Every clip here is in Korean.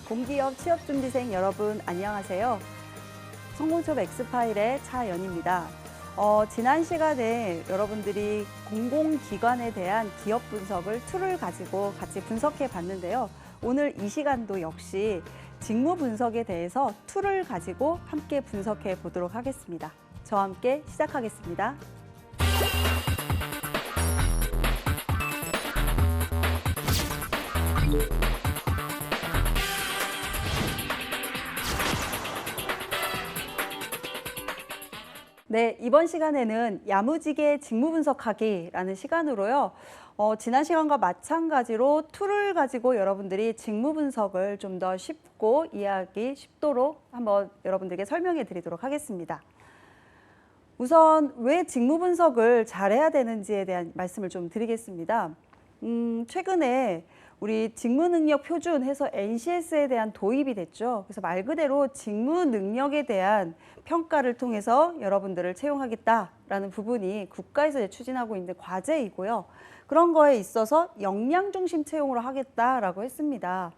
공기업 취업준비생 여러분 안녕하세요. 성공취업 X파일의 차연입니다. 지난 시간에 여러분들이 공공기관에 대한 기업 분석을 툴을 가지고 같이 분석해 봤는데요. 오늘 이 시간도 역시 직무 분석에 대해서 툴을 가지고 함께 분석해 보도록 하겠습니다. 저와 함께 시작하겠습니다. 네, 이번 시간에는 야무지게 직무 분석하기라는 시간으로요. 지난 시간과 마찬가지로 툴을 가지고 여러분들이 직무 분석을 좀 더 쉽고 이해하기 쉽도록 한번 여러분들께 설명해 드리도록 하겠습니다. 우선 왜 직무 분석을 잘해야 되는지에 대한 말씀을 좀 드리겠습니다. 최근에 우리 직무 능력 표준 해서 NCS에 대한 도입이 됐죠. 그래서 말 그대로 직무 능력에 대한 평가를 통해서 여러분들을 채용하겠다라는 부분이 국가에서 추진하고 있는 과제이고요. 그런 거에 있어서 역량 중심 채용으로 하겠다라고 했습니다.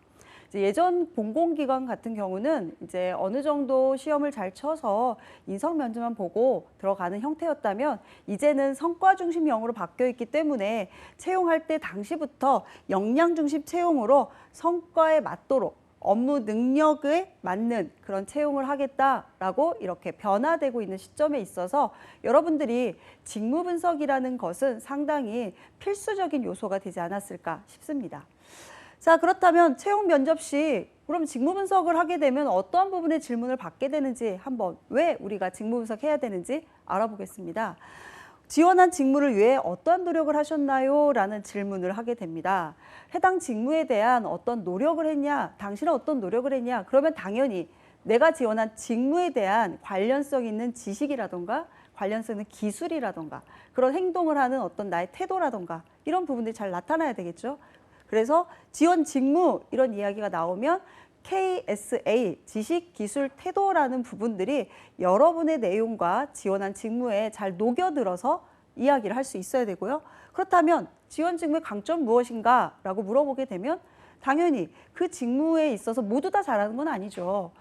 예전 공공기관 같은 경우는 이제 어느 정도 시험을 잘 쳐서 인성 면접만 보고 들어가는 형태였다면 이제는 성과 중심형으로 바뀌어 있기 때문에 채용할 때 당시부터 역량 중심 채용으로 성과에 맞도록 업무 능력에 맞는 그런 채용을 하겠다라고 이렇게 변화되고 있는 시점에 있어서 여러분들이 직무 분석이라는 것은 상당히 필수적인 요소가 되지 않았을까 싶습니다. 자, 그렇다면 채용 면접 시 그럼 직무 분석을 하게 되면 어떠한 부분의 질문을 받게 되는지 한번 왜 우리가 직무 분석해야 되는지 알아보겠습니다. 지원한 직무를 위해 어떠한 노력을 하셨나요? 라는 질문을 하게 됩니다. 해당 직무에 대한 어떤 노력을 했냐? 당신은 어떤 노력을 했냐? 그러면 당연히 내가 지원한 직무에 대한 관련성 있는 지식이라던가 관련성 있는 기술이라던가 그런 행동을 하는 어떤 나의 태도라던가 이런 부분들이 잘 나타나야 되겠죠. 그래서 지원 직무 이런 이야기가 나오면 KSA, 지식, 기술, 태도라는 부분들이 여러분의 내용과 지원한 직무에 잘 녹여들어서 이야기를 할 수 있어야 되고요. 그렇다면 지원 직무의 강점 무엇인가 라고 물어보게 되면 당연히 그 직무에 있어서 모두 다 잘하는 건 아니죠.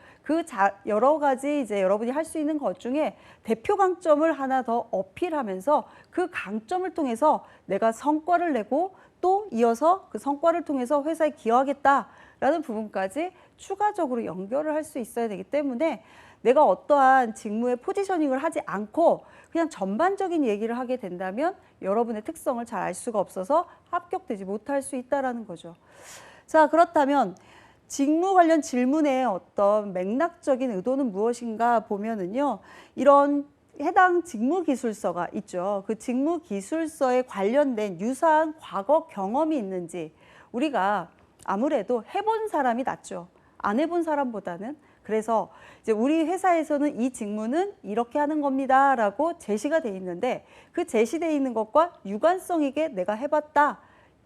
여러 가지 이제 여러분이 할 수 있는 것 중에 대표 강점을 하나 더 어필하면서 그 강점을 통해서 내가 성과를 내고 또 이어서 그 성과를 통해서 회사에 기여하겠다라는 부분까지 추가적으로 연결을 할 수 있어야 되기 때문에 내가 어떠한 직무의 포지셔닝을 하지 않고 그냥 전반적인 얘기를 하게 된다면 여러분의 특성을 잘 알 수가 없어서 합격되지 못할 수 있다는 거죠. 자, 그렇다면 직무 관련 질문의 어떤 맥락적인 의도는 무엇인가 보면은요, 이런 해당 직무 기술서가 있죠. 그 직무 기술서에 관련된 유사한 과거 경험이 있는지 우리가 아무래도 해본 사람이 낫죠. 안 해본 사람보다는. 그래서 이제 우리 회사에서는 이 직무는 이렇게 하는 겁니다라고 제시가 돼 있는데 그 제시돼 있는 것과 유관성 있게 내가 해봤다,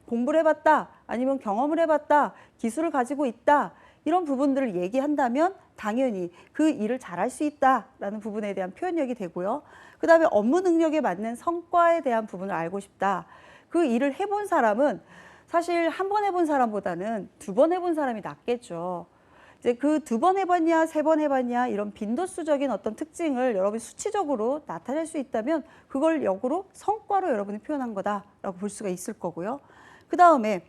공부를 해봤다, 아니면 경험을 해봤다, 기술을 가지고 있다 이런 부분들을 얘기한다면 당연히 그 일을 잘할 수 있다라는 부분에 대한 표현력이 되고요. 그 다음에 업무 능력에 맞는 성과에 대한 부분을 알고 싶다. 그 일을 해본 사람은 사실 한 번 해본 사람보다는 두 번 해본 사람이 낫겠죠. 이제 그 두 번 해봤냐, 세 번 해봤냐 이런 빈도수적인 어떤 특징을 여러분이 수치적으로 나타낼 수 있다면 그걸 역으로 성과로 여러분이 표현한 거다라고 볼 수가 있을 거고요. 그 다음에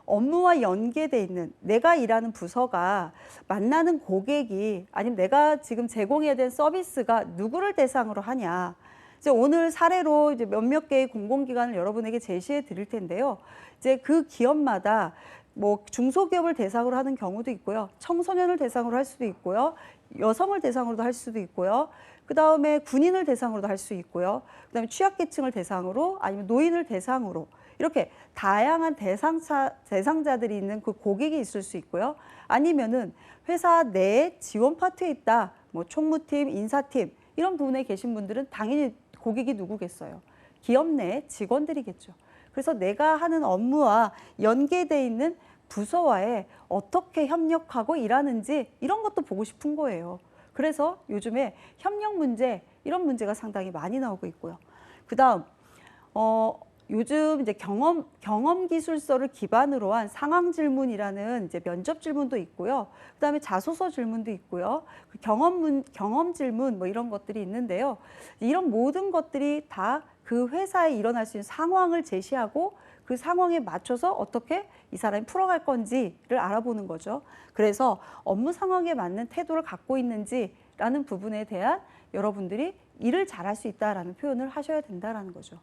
업무와 연계돼 있는 내가 일하는 부서가 만나는 고객이 아니면 내가 지금 제공해야 될 서비스가 누구를 대상으로 하냐. 이제 오늘 사례로 이제 몇몇 개의 공공기관을 여러분에게 제시해 드릴 텐데요. 이제 그 기업마다 뭐 중소기업을 대상으로 하는 경우도 있고요. 청소년을 대상으로 할 수도 있고요. 여성을 대상으로도 할 수도 있고요. 그 다음에 군인을 대상으로도 할 수 있고요. 그 다음에 취약계층을 대상으로 아니면 노인을 대상으로 이렇게 다양한 대상자들이 있는 그 고객이 있을 수 있고요. 아니면은 회사 내에 지원 파트에 있다. 뭐 총무팀, 인사팀 이런 부분에 계신 분들은 당연히 고객이 누구겠어요? 기업 내 직원들이겠죠. 그래서 내가 하는 업무와 연계돼 있는 부서와의 어떻게 협력하고 일하는지 이런 것도 보고 싶은 거예요. 그래서 요즘에 협력 문제 이런 문제가 상당히 많이 나오고 있고요. 그다음 요즘 이제 경험 기술서를 기반으로 한 상황 질문이라는 이제 면접 질문도 있고요. 그다음에 자소서 질문도 있고요. 그 경험 질문 뭐 이런 것들이 있는데요. 이런 모든 것들이 다 그 회사에 일어날 수 있는 상황을 제시하고 그 상황에 맞춰서 어떻게 이 사람이 풀어갈 건지를 알아보는 거죠. 그래서 업무 상황에 맞는 태도를 갖고 있는지라는 부분에 대한 여러분들이 일을 잘할 수 있다라는 표현을 하셔야 된다라는 거죠.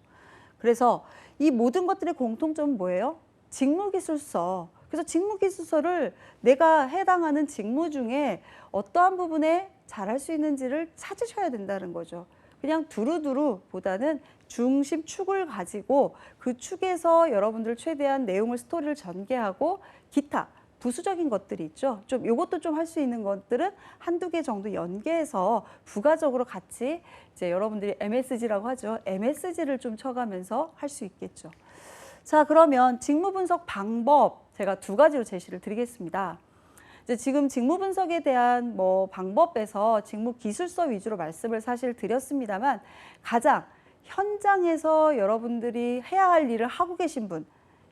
그래서 이 모든 것들의 공통점은 뭐예요? 직무기술서. 그래서 직무기술서를 내가 해당하는 직무 중에 어떠한 부분에 잘할 수 있는지를 찾으셔야 된다는 거죠. 그냥 두루두루보다는 중심축을 가지고 그 축에서 여러분들 최대한 내용을 스토리를 전개하고 기타 부수적인 것들이 있죠. 좀 요것도 좀 할 수 있는 것들은 한두 개 정도 연계해서 부가적으로 같이 이제 여러분들이 MSG라고 하죠. MSG를 좀 쳐가면서 할 수 있겠죠. 자, 그러면 직무 분석 방법 제가 두 가지로 제시를 드리겠습니다. 이제 지금 직무 분석에 대한 뭐 방법에서 직무 기술서 위주로 말씀을 사실 드렸습니다만 가장 현장에서 여러분들이 해야 할 일을 하고 계신 분,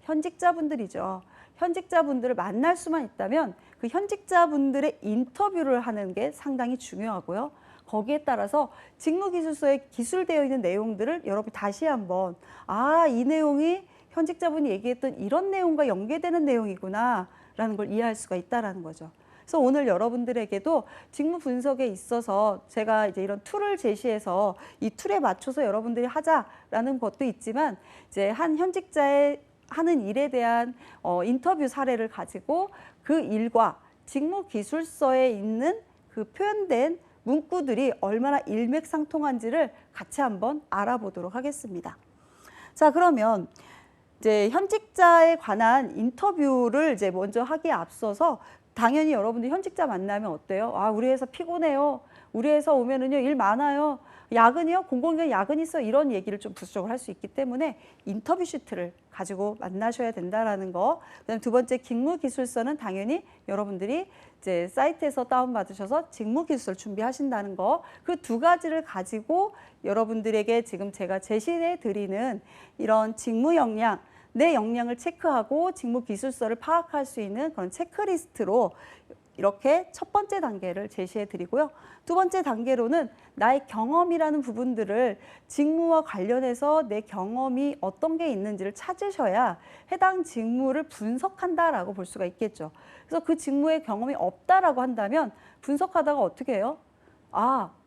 현직자분들이죠. 현직자분들을 만날 수만 있다면 그 현직자분들의 인터뷰를 하는 게 상당히 중요하고요. 거기에 따라서 직무기술서에 기술되어 있는 내용들을 여러분이 다시 한번 이 내용이 현직자분이 얘기했던 이런 내용과 연계되는 내용이구나 라는 걸 이해할 수가 있다는 거죠. 그래서 오늘 여러분들에게도 직무 분석에 있어서 제가 이제 이런 툴을 제시해서 이 툴에 맞춰서 여러분들이 하자라는 것도 있지만 이제 한 현직자의 하는 일에 대한 인터뷰 사례를 가지고 그 일과 직무 기술서에 있는 그 표현된 문구들이 얼마나 일맥상통한지를 같이 한번 알아보도록 하겠습니다. 자, 그러면 이제 현직자에 관한 인터뷰를 이제 먼저 하기에 앞서서 당연히 여러분들 현직자 만나면 어때요? 우리 회사 피곤해요. 우리 회사 오면은요 일 많아요. 야근이요? 공공기관 야근 있어. 이런 얘기를 좀 부수적으로 할 수 있기 때문에 인터뷰 시트를 가지고 만나셔야 된다라는 거. 그다음에 두 번째 직무기술서는 당연히 여러분들이 이제 사이트에서 다운받으셔서 직무기술서를 준비하신다는 거. 그 두 가지를 가지고 여러분들에게 지금 제가 제시해 드리는 이런 직무 역량, 내 역량을 체크하고 직무 기술서를 파악할 수 있는 그런 체크리스트로 이렇게 첫 번째 단계를 제시해 드리고요. 두 번째 단계로는 나의 경험이라는 부분들을 직무와 관련해서 내 경험이 어떤 게 있는지를 찾으셔야 해당 직무를 분석한다라고 볼 수가 있겠죠. 그래서 그 직무에 경험이 없다라고 한다면 분석하다가 어떻게 해요?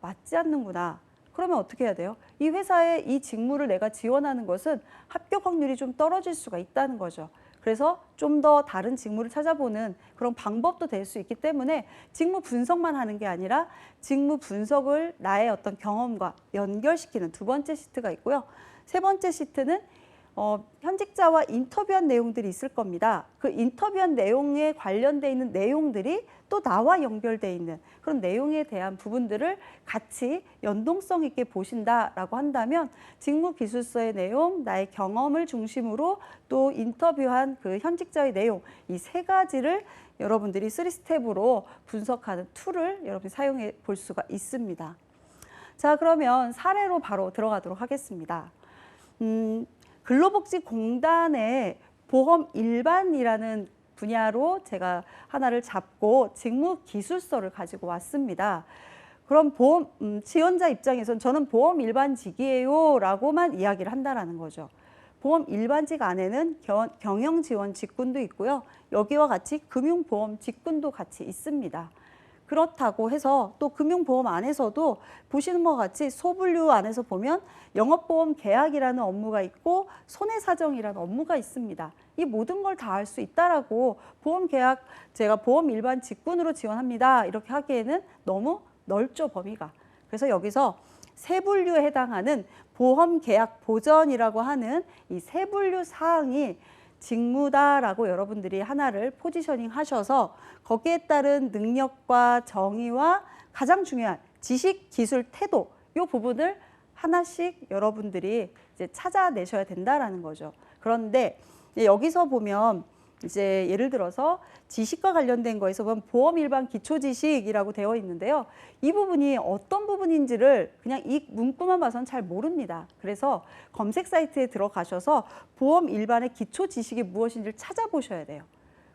맞지 않는구나. 그러면 어떻게 해야 돼요? 이 회사에 이 직무를 내가 지원하는 것은 합격 확률이 좀 떨어질 수가 있다는 거죠. 그래서 좀 더 다른 직무를 찾아보는 그런 방법도 될 수 있기 때문에 직무 분석만 하는 게 아니라 직무 분석을 나의 어떤 경험과 연결시키는 두 번째 시트가 있고요. 세 번째 시트는 현직자와 인터뷰한 내용들이 있을 겁니다. 그 인터뷰한 내용에 관련돼 있는 내용들이 또 나와 연결돼 있는 그런 내용에 대한 부분들을 같이 연동성 있게 보신다라고 한다면 직무기술서의 내용, 나의 경험을 중심으로 또 인터뷰한 그 현직자의 내용 이 세 가지를 여러분들이 3스텝으로 분석하는 툴을 여러분이 사용해 볼 수가 있습니다. 자, 그러면 사례로 바로 들어가도록 하겠습니다. 근로복지공단의 보험 일반이라는 분야로 제가 하나를 잡고 직무 기술서를 가지고 왔습니다. 그럼 보험 지원자 입장에선 저는 보험 일반직이에요 라고만 이야기를 한다는 거죠. 보험 일반직 안에는 경영 지원 직군도 있고요. 여기와 같이 금융보험 직군도 같이 있습니다. 그렇다고 해서 또 금융보험 안에서도 보시는 것 같이 소분류 안에서 보면 영업보험 계약이라는 업무가 있고 손해사정이라는 업무가 있습니다. 이 모든 걸 다 할 수 있다라고 보험계약 제가 보험 일반 직군으로 지원합니다. 이렇게 하기에는 너무 넓죠, 범위가. 그래서 여기서 세 분류에 해당하는 보험계약 보전이라고 하는 이 세 분류 사항이 직무다라고 여러분들이 하나를 포지셔닝 하셔서 거기에 따른 능력과 정의와 가장 중요한 지식, 기술, 태도 이 부분을 하나씩 여러분들이 이제 찾아내셔야 된다라는 거죠. 그런데 여기서 보면 이제 예를 들어서 지식과 관련된 거에서 보면 보험 일반 기초 지식이라고 되어 있는데요. 이 부분이 어떤 부분인지를 그냥 이 문구만 봐서는 잘 모릅니다. 그래서 검색 사이트에 들어가셔서 보험 일반의 기초 지식이 무엇인지를 찾아보셔야 돼요.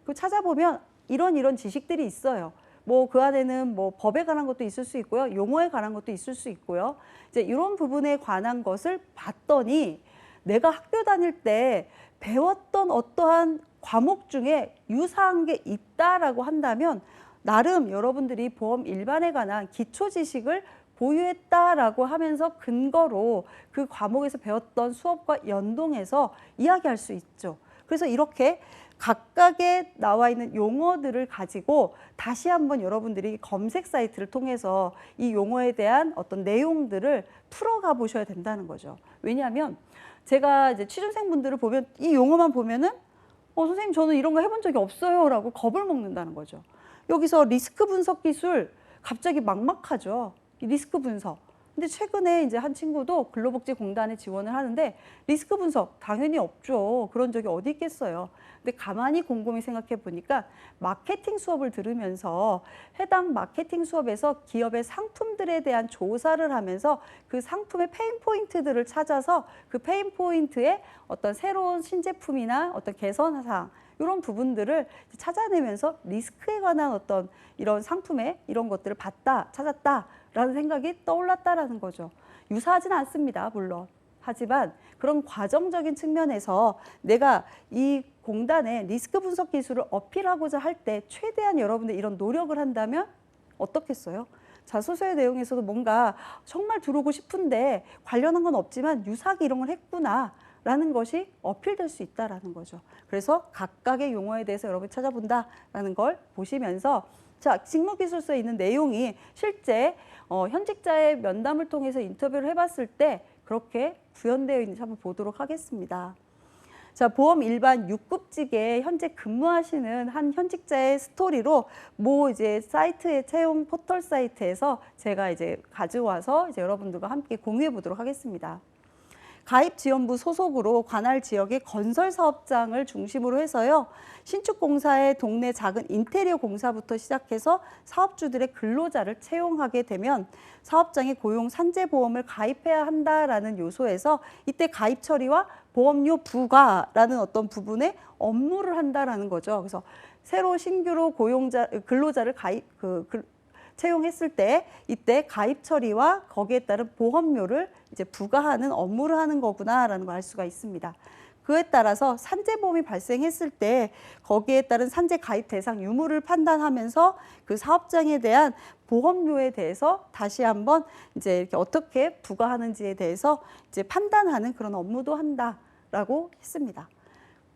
그 찾아보면 이런 지식들이 있어요. 뭐 그 안에는 뭐 법에 관한 것도 있을 수 있고요. 용어에 관한 것도 있을 수 있고요. 이제 이런 부분에 관한 것을 봤더니 내가 학교 다닐 때 배웠던 어떠한 과목 중에 유사한 게 있다라고 한다면 나름 여러분들이 보험 일반에 관한 기초 지식을 보유했다라고 하면서 근거로 그 과목에서 배웠던 수업과 연동해서 이야기할 수 있죠. 그래서 이렇게 각각의 나와 있는 용어들을 가지고 다시 한번 여러분들이 검색 사이트를 통해서 이 용어에 대한 어떤 내용들을 풀어가 보셔야 된다는 거죠. 왜냐하면 제가 이제 취준생분들을 보면 이 용어만 보면은 선생님 저는 이런 거 해본 적이 없어요 라고 겁을 먹는다는 거죠. 여기서 리스크 분석 기술 갑자기 막막하죠. 이 리스크 분석. 근데 최근에 이제 한 친구도 근로복지공단에 지원을 하는데 리스크 분석 당연히 없죠. 그런 적이 어디 있겠어요. 근데 가만히 곰곰이 생각해 보니까 마케팅 수업을 들으면서 해당 마케팅 수업에서 기업의 상품들에 대한 조사를 하면서 그 상품의 페인 포인트들을 찾아서 그 페인 포인트에 어떤 새로운 신제품이나 어떤 개선 사항 이런 부분들을 찾아내면서 리스크에 관한 어떤 이런 상품의 이런 것들을 봤다, 찾았다라는 생각이 떠올랐다라는 거죠. 유사하지는 않습니다, 물론. 하지만 그런 과정적인 측면에서 내가 이 공단의 리스크 분석 기술을 어필하고자 할 때 최대한 여러분들 이런 노력을 한다면 어떻겠어요? 자소서의 내용에서도 뭔가 정말 들어오고 싶은데 관련한 건 없지만 유사하게 이런 걸 했구나. 라는 것이 어필될 수 있다라는 거죠. 그래서 각각의 용어에 대해서 여러분이 찾아본다라는 걸 보시면서 자, 직무기술서에 있는 내용이 실제 현직자의 면담을 통해서 인터뷰를 해봤을 때 그렇게 구현되어 있는지 한번 보도록 하겠습니다. 자, 보험 일반 6급직에 현재 근무하시는 한 현직자의 스토리로 이제 사이트의 채용 포털 사이트에서 제가 이제 가져와서 이제 여러분들과 함께 공유해 보도록 하겠습니다. 가입지원부 소속으로 관할 지역의 건설 사업장을 중심으로 해서요. 신축공사의 동네 작은 인테리어 공사부터 시작해서 사업주들의 근로자를 채용하게 되면 사업장에 고용 산재보험을 가입해야 한다라는 요소에서 이때 가입 처리와 보험료 부과라는 어떤 부분에 업무를 한다라는 거죠. 그래서 새로 신규로 근로자를 채용했을 때 이때 가입 처리와 거기에 따른 보험료를 이제 부과하는 업무를 하는 거구나라는 걸 알 수가 있습니다. 그에 따라서 산재보험이 발생했을 때 거기에 따른 산재 가입 대상 유무를 판단하면서 그 사업장에 대한 보험료에 대해서 다시 한번 이제 이렇게 어떻게 부과하는지에 대해서 이제 판단하는 그런 업무도 한다라고 했습니다.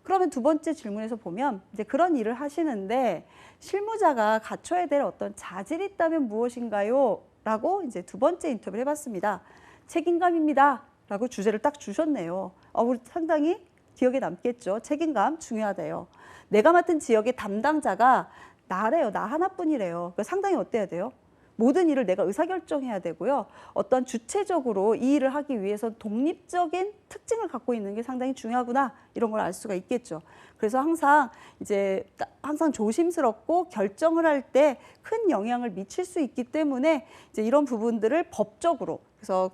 그러면 두 번째 질문에서 보면 이제 그런 일을 하시는데 실무자가 갖춰야 될 어떤 자질이 있다면 무엇인가요? 라고 이제 두 번째 인터뷰를 해봤습니다. 책임감입니다. 라고 주제를 딱 주셨네요. 우리 상당히 기억에 남겠죠. 책임감 중요하대요. 내가 맡은 지역의 담당자가 나래요. 나 하나뿐이래요. 상당히 어때야 돼요? 모든 일을 내가 의사결정해야 되고요. 어떤 주체적으로 이 일을 하기 위해서 독립적인 특징을 갖고 있는 게 상당히 중요하구나 이런 걸 알 수가 있겠죠. 그래서 항상 조심스럽고 결정을 할 때 큰 영향을 미칠 수 있기 때문에 이제 이런 부분들을 법적으로 그래서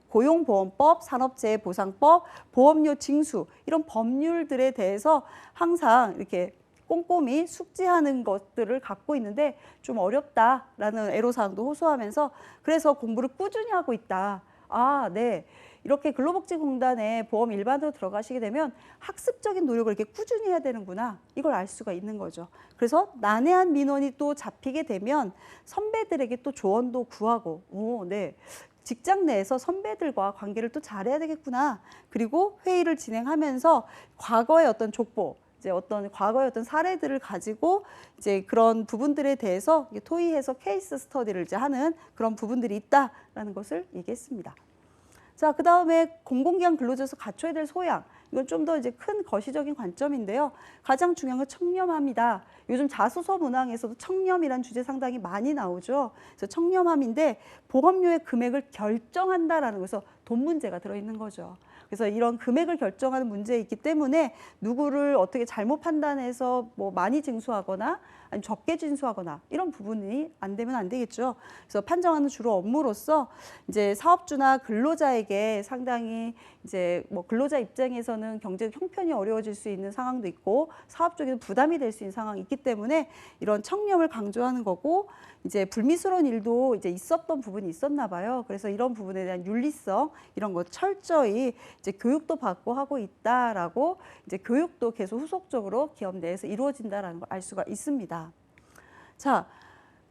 고용보험법, 산업재해보상법, 보험료 징수 이런 법률들에 대해서 항상 이렇게 꼼꼼히 숙지하는 것들을 갖고 있는데 좀 어렵다라는 애로사항도 호소하면서 그래서 공부를 꾸준히 하고 있다. 네. 이렇게 근로복지공단에 보험 일반으로 들어가시게 되면 학습적인 노력을 이렇게 꾸준히 해야 되는구나. 이걸 알 수가 있는 거죠. 그래서 난해한 민원이 또 잡히게 되면 선배들에게 또 조언도 구하고, 네. 직장 내에서 선배들과 관계를 또 잘해야 되겠구나. 그리고 회의를 진행하면서 과거의 어떤 족보, 이제 어떤 과거의 어떤 사례들을 가지고 이제 그런 부분들에 대해서 토의해서 케이스 스터디를 이제 하는 그런 부분들이 있다라는 것을 얘기했습니다. 자, 그 다음에 공공기관 근로자에서 갖춰야 될 소양. 이건 좀 더 이제 큰 거시적인 관점인데요. 가장 중요한 건 청렴함이다. 요즘 자소서 문항에서도 청렴이란 주제 상당히 많이 나오죠. 그래서 청렴함인데 보험료의 금액을 결정한다라는 것에서 돈 문제가 들어있는 거죠. 그래서 이런 금액을 결정하는 문제에 있기 때문에 누구를 어떻게 잘못 판단해서 뭐 많이 징수하거나 아니면 적게 징수하거나 이런 부분이 안 되면 안 되겠죠. 그래서 판정하는 주로 업무로서 이제 사업주나 근로자에게 상당히 이제 뭐 근로자 입장에서는 경제 형편이 어려워질 수 있는 상황도 있고 사업 쪽에는 부담이 될 수 있는 상황이 있기 때문에 이런 청렴을 강조하는 거고 이제 불미스러운 일도 이제 있었던 부분이 있었나 봐요. 그래서 이런 부분에 대한 윤리성 이런 거 철저히 이제 교육도 받고 하고 있다라고 이제 교육도 계속 후속적으로 기업 내에서 이루어진다라는 걸 알 수가 있습니다. 자,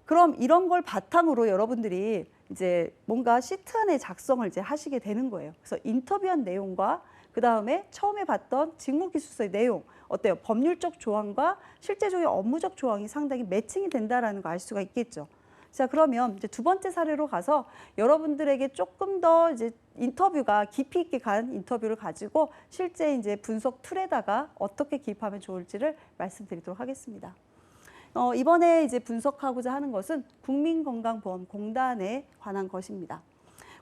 그럼 이런 걸 바탕으로 여러분들이 이제 뭔가 시트 안의 작성을 이제 하시게 되는 거예요. 그래서 인터뷰한 내용과 그 다음에 처음에 봤던 직무기술서의 내용 어때요? 법률적 조항과 실제적인 업무적 조항이 상당히 매칭이 된다라는 거 알 수가 있겠죠. 자, 그러면 이제 두 번째 사례로 가서 여러분들에게 조금 더 이제 인터뷰가 깊이 있게 간 인터뷰를 가지고 실제 이제 분석 툴에다가 어떻게 기입하면 좋을지를 말씀드리도록 하겠습니다. 이번에 이제 분석하고자 하는 것은 국민건강보험공단에 관한 것입니다.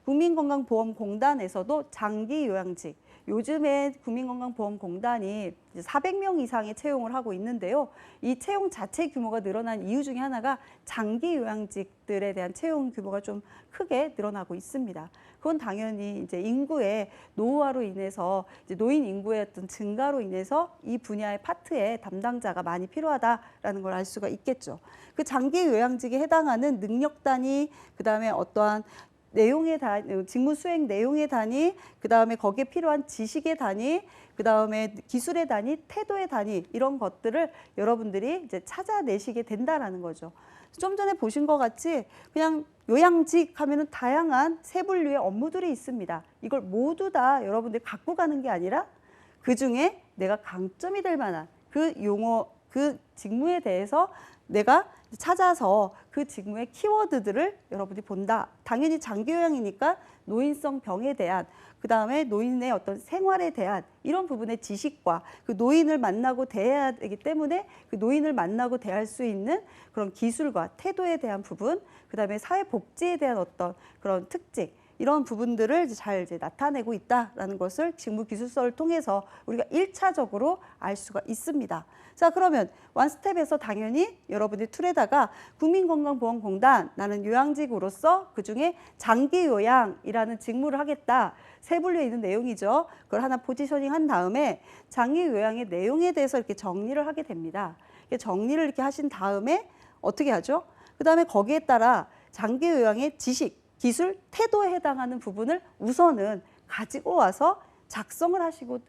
국민건강보험공단에서도 장기요양직, 요즘에 국민건강보험공단이 400명 이상의 채용을 하고 있는데요. 이 채용 자체 규모가 늘어난 이유 중에 하나가 장기요양직들에 대한 채용 규모가 좀 크게 늘어나고 있습니다. 그건 당연히 이제 인구의 노후화로 인해서 이제 노인 인구의 어떤 증가로 인해서 이 분야의 파트에 담당자가 많이 필요하다라는 걸 알 수가 있겠죠. 그 장기요양직에 해당하는 능력 단위, 그다음에 어떠한 내용의 단위, 직무 수행 내용의 단위, 그 다음에 거기에 필요한 지식의 단위, 그 다음에 기술의 단위, 태도의 단위 이런 것들을 여러분들이 이제 찾아내시게 된다라는 거죠. 좀 전에 보신 것 같이 그냥 요양직 하면은 다양한 세 분류의 업무들이 있습니다. 이걸 모두 다 여러분들이 갖고 가는 게 아니라 그 중에 내가 강점이 될 만한 그 용어, 그 직무에 대해서 내가 찾아서 그 직무의 키워드들을 여러분이 본다. 당연히 장기요양이니까 노인성 병에 대한, 그 다음에 노인의 어떤 생활에 대한 이런 부분의 지식과 그 노인을 만나고 대해야 되기 때문에 그 노인을 만나고 대할 수 있는 그런 기술과 태도에 대한 부분, 그 다음에 사회복지에 대한 어떤 그런 특징, 이런 부분들을 잘 이제 나타내고 있다라는 것을 직무기술서를 통해서 우리가 1차적으로 알 수가 있습니다. 자, 그러면 원스텝에서 당연히 여러분들이 툴에다가 국민건강보험공단, 나는 요양직으로서 그중에 장기요양이라는 직무를 하겠다. 세 분류에 있는 내용이죠. 그걸 하나 포지셔닝 한 다음에 장기요양의 내용에 대해서 이렇게 정리를 하게 됩니다. 정리를 이렇게 하신 다음에 어떻게 하죠? 그 다음에 거기에 따라 장기요양의 지식, 기술, 태도에 해당하는 부분을 우선은 가지고 와서 작성을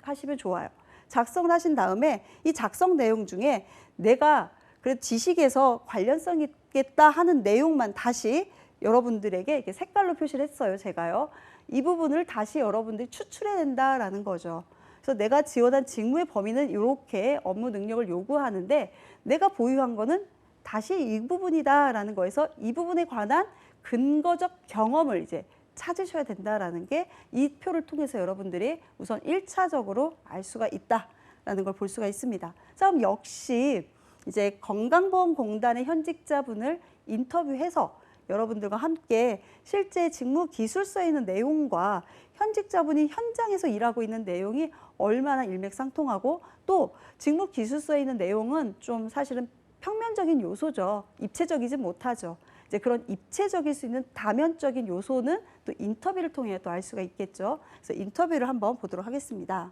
하시면 좋아요. 작성을 하신 다음에 이 작성 내용 중에 내가 그래도 지식에서 관련성 있겠다 하는 내용만 다시 여러분들에게 이렇게 색깔로 표시를 했어요, 제가요. 이 부분을 다시 여러분들이 추출해낸다라는 거죠. 그래서 내가 지원한 직무의 범위는 이렇게 업무 능력을 요구하는데 내가 보유한 거는 다시 이 부분이다라는 거에서 이 부분에 관한 근거적 경험을 이제 찾으셔야 된다라는 게 이 표를 통해서 여러분들이 우선 1차적으로 알 수가 있다라는 걸 볼 수가 있습니다. 자, 그럼 역시 이제 건강보험공단의 현직자분을 인터뷰해서 여러분들과 함께 실제 직무 기술서에 있는 내용과 현직자분이 현장에서 일하고 있는 내용이 얼마나 일맥상통하고 또 직무 기술서에 있는 내용은 좀 사실은 평면적인 요소죠. 입체적이지 못하죠. 이제 그런 입체적일 수 있는 다면적인 요소는 또 인터뷰를 통해 또 알 수가 있겠죠. 그래서 인터뷰를 한번 보도록 하겠습니다.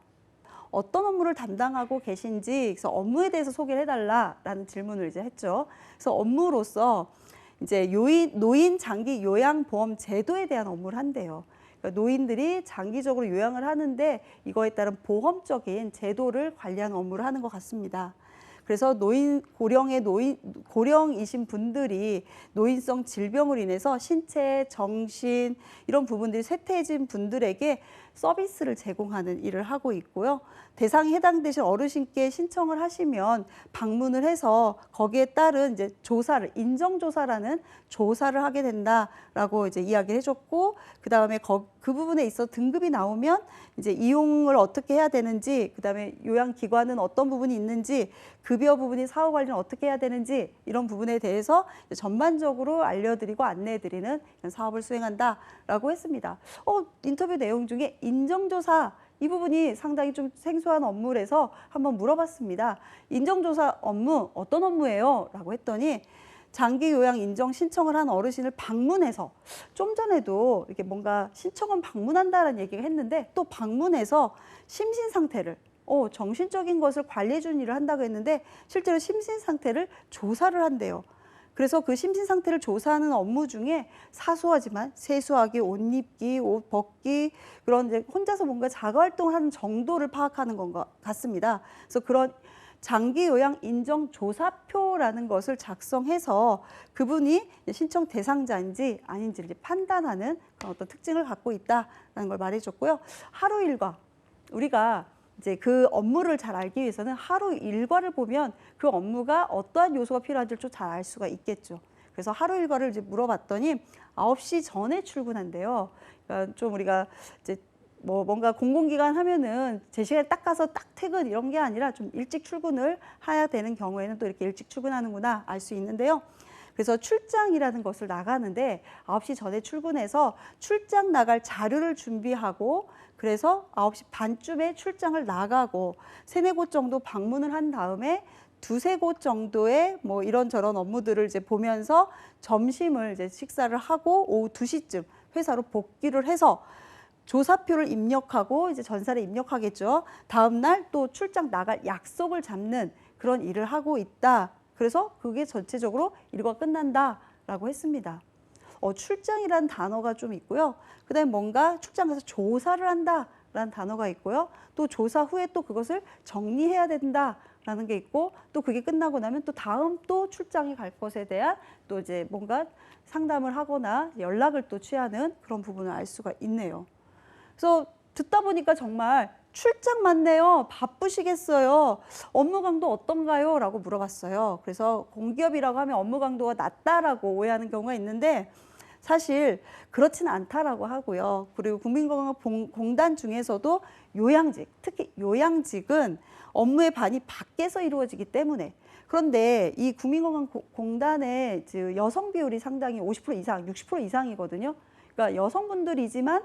어떤 업무를 담당하고 계신지, 그래서 업무에 대해서 소개를 해달라라는 질문을 이제 했죠. 그래서 업무로서 이제 노인 장기 요양 보험 제도에 대한 업무를 한대요. 그러니까 노인들이 장기적으로 요양을 하는데 이거에 따른 보험적인 제도를 관리하는 업무를 하는 것 같습니다. 그래서 고령이신 분들이 노인성 질병으로 인해서 신체, 정신 이런 부분들이 쇠퇴해진 분들에게 서비스를 제공하는 일을 하고 있고요. 대상에 해당되신 어르신께 신청을 하시면 방문을 해서 거기에 따른 이제 조사를, 인정조사라는 조사를 하게 된다라고 이제 이야기를 해줬고, 그 다음에 그 부분에 있어 등급이 나오면 이제 이용을 어떻게 해야 되는지, 그 다음에 요양기관은 어떤 부분이 있는지, 급여 부분이 사후 관리는 어떻게 해야 되는지 이런 부분에 대해서 전반적으로 알려드리고 안내해드리는 사업을 수행한다라고 했습니다. 인터뷰 내용 중에 인정조사 이 부분이 상당히 좀 생소한 업무라서 한번 물어봤습니다. 인정조사 업무 어떤 업무예요? 라고 했더니 장기 요양 인정 신청을 한 어르신을 방문해서 좀 전에도 이렇게 뭔가 신청은 방문한다라는 얘기가 했는데 또 방문해서 심신 상태를 정신적인 것을 관리해 주는 일을 한다고 했는데 실제로 심신 상태를 조사를 한대요. 그래서 그 심신 상태를 조사하는 업무 중에 사소하지만 세수하기, 옷 입기, 옷 벗기 그런 이제 혼자서 뭔가 자가 활동을 하는 정도를 파악하는 건 것 같습니다. 그래서 그런 장기 요양 인정 조사표라는 것을 작성해서 그분이 신청 대상자인지 아닌지를 이제 판단하는 그런 어떤 특징을 갖고 있다라는 걸 말해줬고요. 하루 일과 우리가 이제 그 업무를 잘 알기 위해서는 하루 일과를 보면 그 업무가 어떠한 요소가 필요한지를 좀 잘 알 수가 있겠죠. 그래서 하루 일과를 이제 물어봤더니 9시 전에 출근한대요. 그러니까 좀 우리가 이제 뭔가 공공기관 하면은 제 시간에 딱 가서 딱 퇴근 이런 게 아니라 좀 일찍 출근을 해야 되는 경우에는 또 이렇게 일찍 출근하는구나 알 수 있는데요. 그래서 출장이라는 것을 나가는데 9시 전에 출근해서 출장 나갈 자료를 준비하고 그래서 9시 반쯤에 출장을 나가고 3-4곳 정도 방문을 한 다음에 2-3곳 정도의 뭐 이런저런 업무들을 이제 보면서 점심을 이제 식사를 하고 오후 2시쯤 회사로 복귀를 해서 조사표를 입력하고 이제 전산에 입력하겠죠. 다음 날 또 출장 나갈 약속을 잡는 그런 일을 하고 있다. 그래서 그게 전체적으로 일과가 끝난다라고 했습니다. 출장이라는 단어가 좀 있고요. 그다음에 뭔가 출장 가서 조사를 한다라는 단어가 있고요. 또 조사 후에 또 그것을 정리해야 된다라는 게 있고 또 그게 끝나고 나면 또 다음 또 출장에 갈 것에 대한 또 이제 뭔가 상담을 하거나 연락을 또 취하는 그런 부분을 알 수가 있네요. 그래서 듣다 보니까 정말 출장 많네요. 바쁘시겠어요. 업무 강도 어떤가요? 라고 물어봤어요. 그래서 공기업이라고 하면 업무 강도가 낮다라고 오해하는 경우가 있는데 사실 그렇지는 않다라고 하고요. 그리고 국민건강공단 중에서도 요양직, 특히 요양직은 업무의 반이 밖에서 이루어지기 때문에 그런데 이 국민건강공단의 여성 비율이 상당히 50% 이상, 60% 이상이거든요. 그러니까 여성분들이지만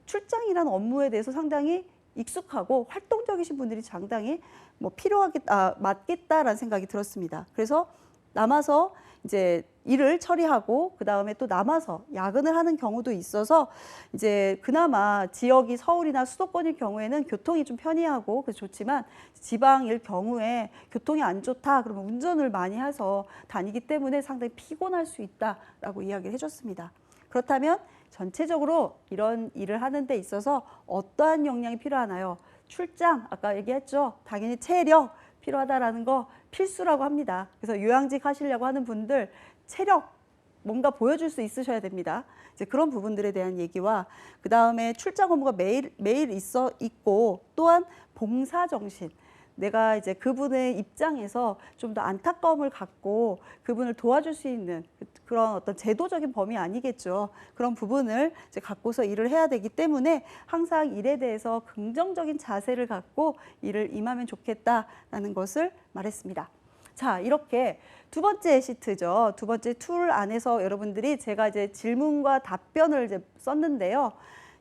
출장이라는 업무에 대해서 상당히 익숙하고 활동적이신 분들이 상당히 맞겠다라는 생각이 들었습니다. 그래서 남아서 이제 일을 처리하고 그 다음에 또 남아서 야근을 하는 경우도 있어서 이제 그나마 지역이 서울이나 수도권일 경우에는 교통이 좀 편리하고 그래서 좋지만 지방일 경우에 교통이 안 좋다 그러면 운전을 많이 해서 다니기 때문에 상당히 피곤할 수 있다라고 이야기를 해줬습니다. 그렇다면 전체적으로 이런 일을 하는 데 있어서 어떠한 역량이 필요하나요? 출장, 아까 얘기했죠. 당연히 체력 필요하다라는 거 필수라고 합니다. 그래서 요양직 하시려고 하는 분들 체력 뭔가 보여줄 수 있으셔야 됩니다. 이제 그런 부분들에 대한 얘기와 그 다음에 출장 업무가 매일 있고 또한 봉사 정신. 내가 이제 그분의 입장에서 좀 더 안타까움을 갖고 그분을 도와줄 수 있는 그런 어떤 제도적인 범위 아니겠죠. 그런 부분을 이제 갖고서 일을 해야 되기 때문에 항상 일에 대해서 긍정적인 자세를 갖고 일을 임하면 좋겠다라는 것을 말했습니다. 자, 이렇게 두 번째 시트죠. 두 번째 툴 안에서 여러분들이 제가 이제 질문과 답변을 이제 썼는데요.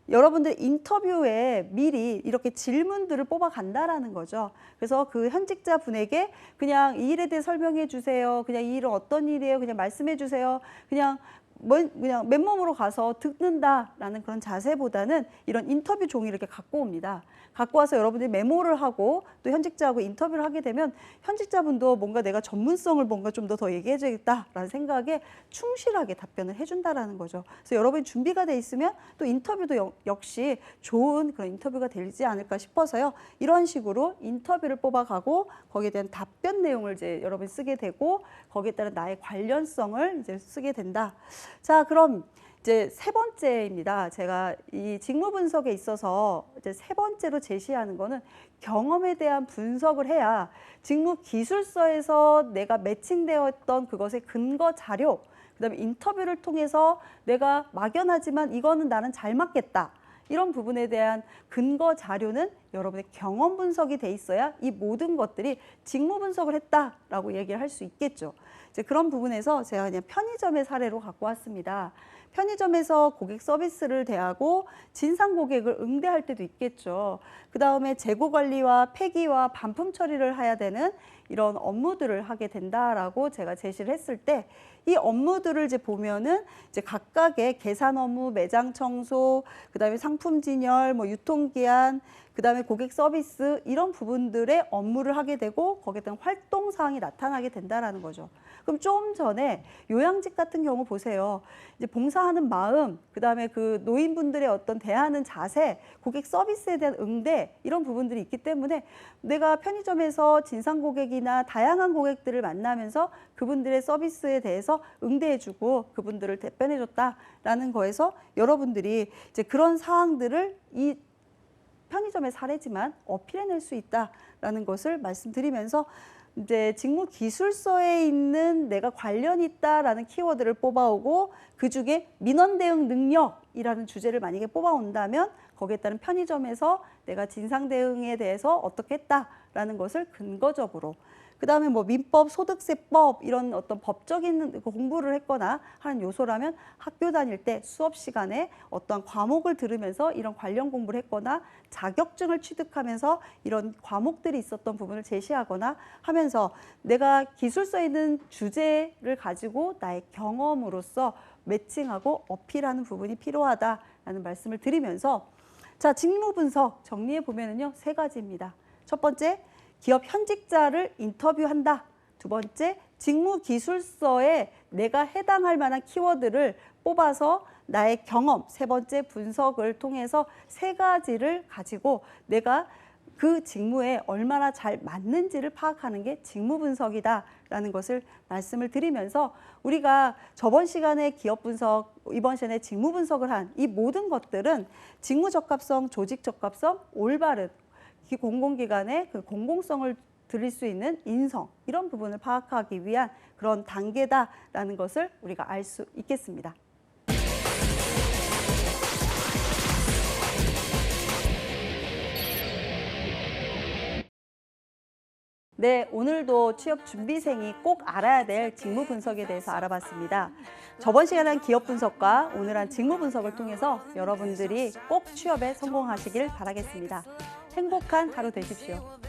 여러분들 인터뷰에 미리 이렇게 질문들을 뽑아간다라는 거죠. 그래서 그 현직자 분에게 그냥 이 일에 대해 설명해 주세요. 그냥 이 일은 어떤 일이에요. 그냥 말씀해 주세요. 그냥 맨몸으로 가서 듣는다라는 그런 자세보다는 이런 인터뷰 종이를 이렇게 갖고 옵니다. 갖고 와서 여러분들이 메모를 하고 또 현직자하고 인터뷰를 하게 되면 현직자분도 뭔가 내가 전문성을 뭔가 좀 더 얘기해줘야겠다라는 생각에 충실하게 답변을 해준다라는 거죠. 그래서 여러분이 준비가 돼 있으면 또 인터뷰도 역시 좋은 그런 인터뷰가 되지 않을까 싶어서요. 이런 식으로 인터뷰를 뽑아가고 거기에 대한 답변 내용을 이제 여러분이 쓰게 되고 거기에 따른 나의 관련성을 이제 쓰게 된다. 자, 그럼 이제 세 번째입니다. 제가 이 직무 분석에 있어서 이제 세 번째로 제시하는 거는 경험에 대한 분석을 해야 직무 기술서에서 내가 매칭되었던 그것의 근거 자료, 그다음에 인터뷰를 통해서 내가 막연하지만 이거는 나는 잘 맞겠다. 이런 부분에 대한 근거 자료는 여러분의 경험 분석이 돼 있어야 이 모든 것들이 직무 분석을 했다라고 얘기를 할 수 있겠죠. 이제 그런 부분에서 제가 그냥 편의점의 사례로 갖고 왔습니다. 편의점에서 고객 서비스를 대하고 진상 고객을 응대할 때도 있겠죠. 그 다음에 재고 관리와 폐기와 반품 처리를 해야 되는 이런 업무들을 하게 된다라고 제가 제시를 했을 때 이 업무들을 이제 보면은 이제 각각의 계산 업무, 매장 청소, 그다음에 상품 진열, 뭐 유통기한, 그다음에 고객 서비스 이런 부분들의 업무를 하게 되고 거기에 대한 활동 사항이 나타나게 된다라는 거죠. 그럼 좀 전에 요양직 같은 경우 보세요. 이제 봉사하는 마음, 그다음에 그 노인분들의 어떤 대하는 자세, 고객 서비스에 대한 응대 이런 부분들이 있기 때문에 내가 편의점에서 진상 고객이나 다양한 고객들을 만나면서 그분들의 서비스에 대해서 응대해주고 그분들을 대변해줬다라는 거에서 여러분들이 이제 그런 사항들을 이 편의점의 사례지만 어필해낼 수 있다라는 것을 말씀드리면서 이제 직무 기술서에 있는 내가 관련 있다라는 키워드를 뽑아오고 그 중에 민원 대응 능력이라는 주제를 만약에 뽑아온다면 거기에 따른 편의점에서 내가 진상 대응에 대해서 어떻게 했다라는 것을 근거적으로 그다음에 뭐 민법, 소득세법 이런 어떤 법적인 공부를 했거나 하는 요소라면 학교 다닐 때 수업 시간에 어떤 과목을 들으면서 이런 관련 공부를 했거나 자격증을 취득하면서 이런 과목들이 있었던 부분을 제시하거나 하면서 내가 기술서에 있는 주제를 가지고 나의 경험으로서 매칭하고 어필하는 부분이 필요하다라는 말씀을 드리면서 자, 직무 분석 정리해 보면은요, 3가지입니다. 첫 번째, 기업 현직자를 인터뷰한다. 두 번째, 직무 기술서에 내가 해당할 만한 키워드를 뽑아서 나의 경험, 세 번째 분석을 통해서 3가지를 가지고 내가 그 직무에 얼마나 잘 맞는지를 파악하는 게 직무 분석이다라는 것을 말씀을 드리면서 우리가 저번 시간에 기업 분석, 이번 시간에 직무 분석을 한 이 모든 것들은 직무 적합성, 조직 적합성, 올바른 공공기관의 그 공공성을 드릴 수 있는 인성 이런 부분을 파악하기 위한 그런 단계다라는 것을 우리가 알 수 있겠습니다. 네, 오늘도 취업 준비생이 꼭 알아야 될 직무 분석에 대해서 알아봤습니다. 저번 시간에 한 기업 분석과 오늘 한 직무 분석을 통해서 여러분들이 꼭 취업에 성공하시길 바라겠습니다. 행복한 하루 되십시오.